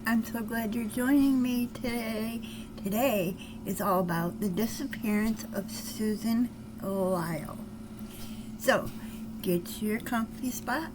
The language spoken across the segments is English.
I'm so glad you're joining me today. Today is all about the disappearance of Suzanne Lyall. So, get your comfy spot,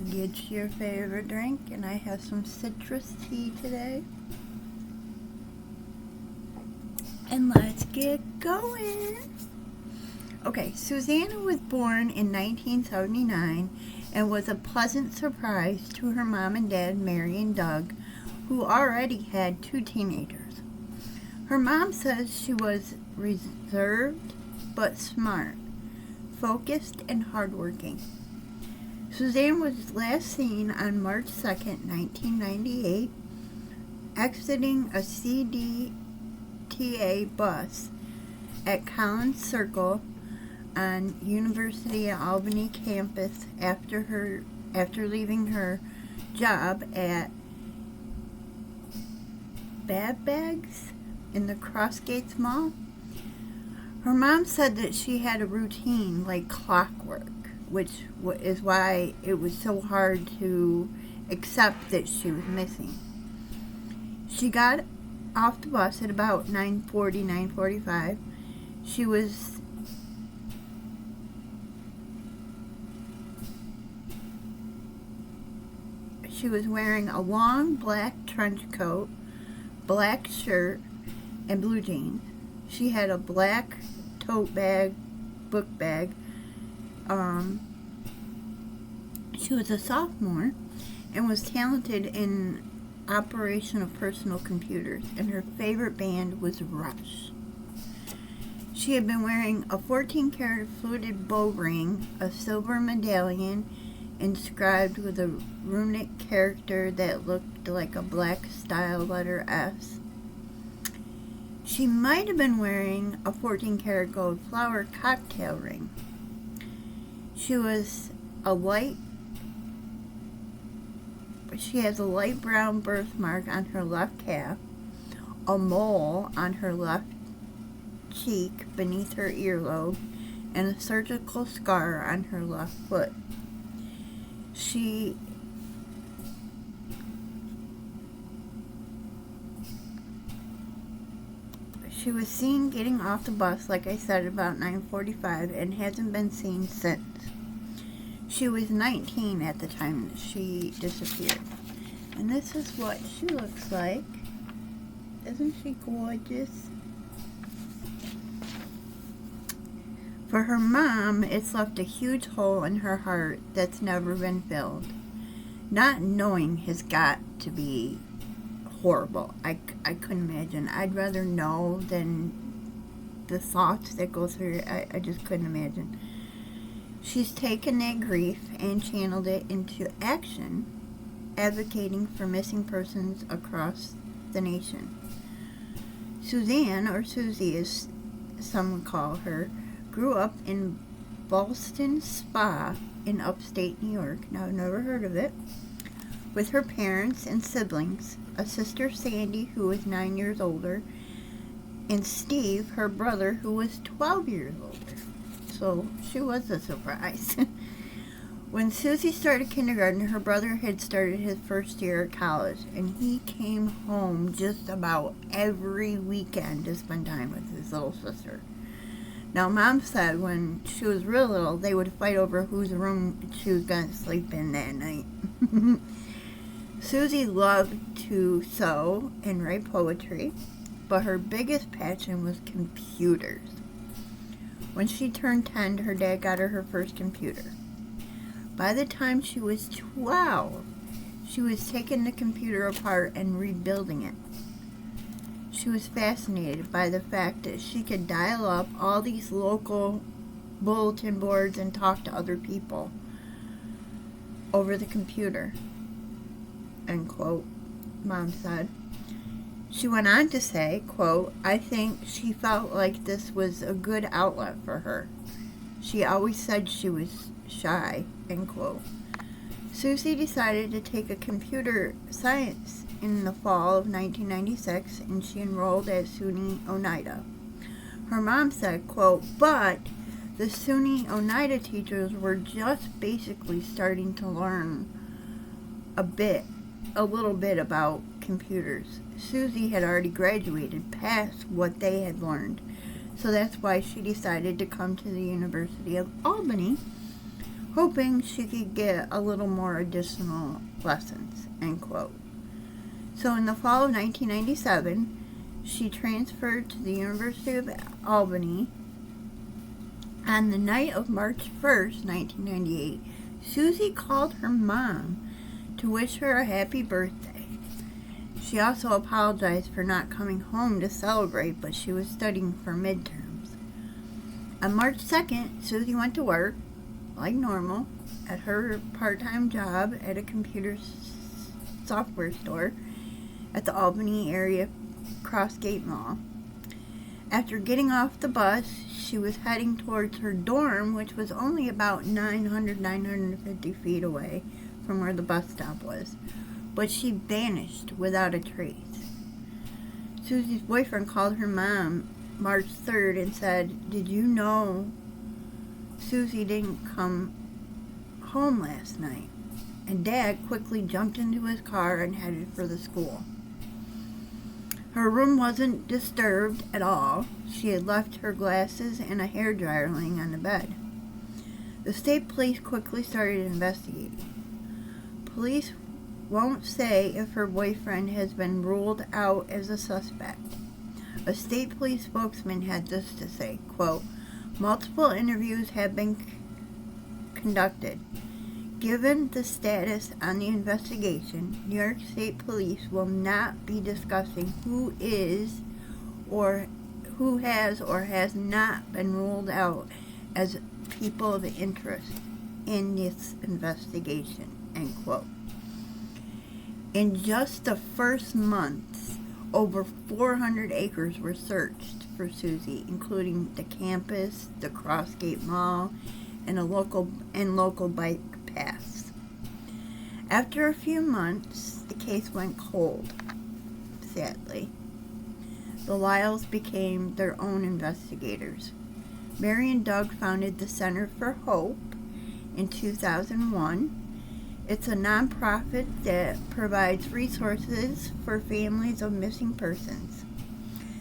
get your favorite drink, and I have some citrus tea today. And let's get going. Okay, Suzanne was born in 1979 and was a pleasant surprise to her mom and dad, Mary and Doug, who already had 2 teenagers. Her mom says she was reserved but smart, focused, and hardworking. Suzanne was last seen on March 2nd, 1998, exiting a CDTA bus at Collins Circle on University of Albany campus after leaving her job at Bags in the Crossgates Mall. Her mom said that she had a routine like clockwork, which is why it was so hard to accept that she was missing. She got off the bus at about 9:45. She was wearing a long black trench coat, black shirt, and blue jeans. She had a black tote bag, book bag. She was a sophomore and was talented in operation of personal computers, and her favorite band was Rush. She had been wearing a 14-karat fluted bow ring, a silver medallion, inscribed with a runic character that looked like a black style letter S. She might have been wearing a 14-karat gold flower cocktail ring. She has a light brown birthmark on her left calf, a mole on her left cheek beneath her earlobe, and a surgical scar on her left foot. She was seen getting off the bus, like I said, about 9:45 and hasn't been seen since. She was 19 at the time that she disappeared. And this is what she looks like. Isn't she gorgeous? For her mom, it's left a huge hole in her heart that's never been filled. Not knowing has got to be horrible. I couldn't imagine. I'd rather know than the thoughts that go through. I just couldn't imagine. She's taken that grief and channeled it into action, advocating for missing persons across the nation. Suzanne, or Susie as some would call her, grew up in Ballston Spa in upstate New York. Now, I've never heard of it. With her parents and siblings, a sister, Sandy, who was 9 years older, and Steve, her brother, who was 12 years older. So she was a surprise. When Susie started kindergarten, her brother had started his first year at college, and he came home just about every weekend to spend time with his little sister. Now, Mom said when she was real little, they would fight over whose room she was going to sleep in that night. Susie loved to sew and write poetry, but her biggest passion was computers. When she turned 10, her dad got her first computer. By the time she was 12, she was taking the computer apart and rebuilding it. She was fascinated by the fact that she could dial up all these local bulletin boards and talk to other people over the computer, end quote, Mom said. She went on to say, quote, I think she felt like this was a good outlet for her. She always said she was shy, end quote. Susie decided to take a computer science in the fall of 1996, and she enrolled at SUNY Oneida. Her mom said, quote, but the SUNY Oneida teachers were just basically starting to learn a little bit about computers. Susie had already graduated past what they had learned, so that's why she decided to come to the University of Albany, hoping she could get a little more additional lessons, end quote. So in the fall of 1997, she transferred to the University of Albany. On the night of March 1st, 1998, Susie called her mom to wish her a happy birthday. She also apologized for not coming home to celebrate, but she was studying for midterms. On March 2nd, Susie went to work, like normal, at her part-time job at a computer software store at the Albany area Crossgate Mall. After getting off the bus, she was heading towards her dorm, which was only about 950 feet away from where the bus stop was, but she vanished without a trace. Susie's boyfriend called her mom March 3rd and said, "Did you know Susie didn't come home last night?" And Dad quickly jumped into his car and headed for the school. Her room wasn't disturbed at all. She had left her glasses and a hairdryer laying on the bed. The state police quickly started investigating. Police won't say if her boyfriend has been ruled out as a suspect. A state police spokesman had this to say, quote, "Multiple interviews have been conducted. Given the status on the investigation, New York State Police will not be discussing who is or who has or has not been ruled out as people of interest in this investigation," end quote. In just the first months, over 400 acres were searched for Susie, including the campus, the Crossgate Mall, and local bike paths. After a few months, the case went cold, sadly. The Lyalls became their own investigators. Mary and Doug founded the Center for Hope in 2001. It's a nonprofit that provides resources for families of missing persons.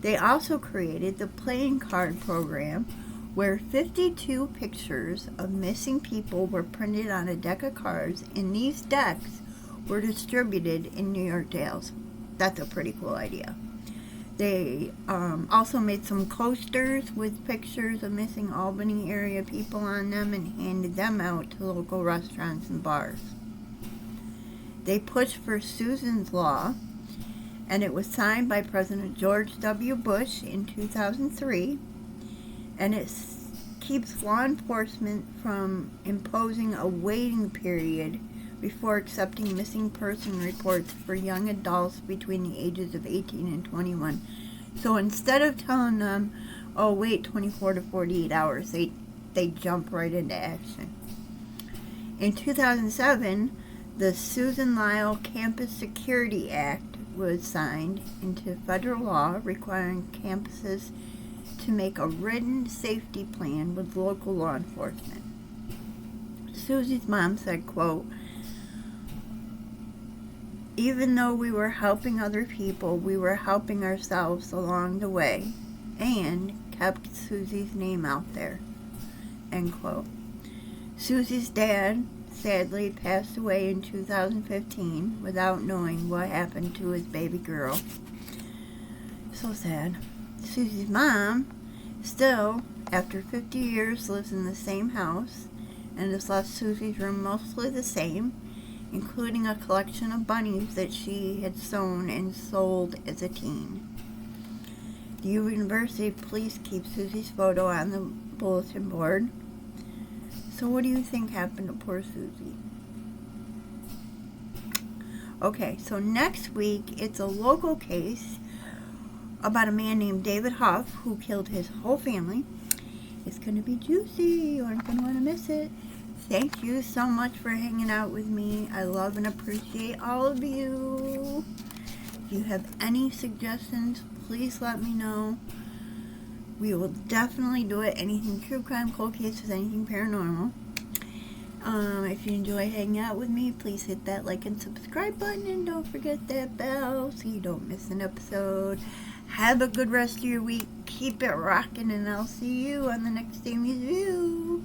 They also created the playing card program, where 52 pictures of missing people were printed on a deck of cards, and these decks were distributed in New York jails. That's a pretty cool idea. They also made some coasters with pictures of missing Albany area people on them and handed them out to local restaurants and bars. They pushed for Suzanne's Law, and it was signed by President George W. Bush in 2003, and it keeps law enforcement from imposing a waiting period before accepting missing person reports for young adults between the ages of 18 and 21. So instead of telling them, oh, wait 24 to 48 hours, they jump right into action. In 2007, the Susan Lyall Campus Security Act was signed into federal law, requiring campuses to make a written safety plan with local law enforcement. Susie's mom said, quote, "Even though we were helping other people, we were helping ourselves along the way and kept Susie's name out there," end quote. Susie's dad sadly passed away in 2015 without knowing what happened to his baby girl. So sad. Susie's mom still, after 50 years, lives in the same house and has left Susie's room mostly the same, including a collection of bunnies that she had sewn and sold as a teen. The University Police keep Susie's photo on the bulletin board. So what do you think happened to poor Susie? Okay, so next week it's a local case about a man named David Huff who killed his whole family. It's going to be juicy. You aren't going to want to miss it. Thank you so much for hanging out with me. I love and appreciate all of you. If you have any suggestions, please let me know. We will definitely do it. Anything true crime, cold cases, anything paranormal. If you enjoy hanging out with me, please hit that like and subscribe button, and don't forget that bell so you don't miss an episode. Have a good rest of your week. Keep it rocking, and I'll see you on the next Amy's View.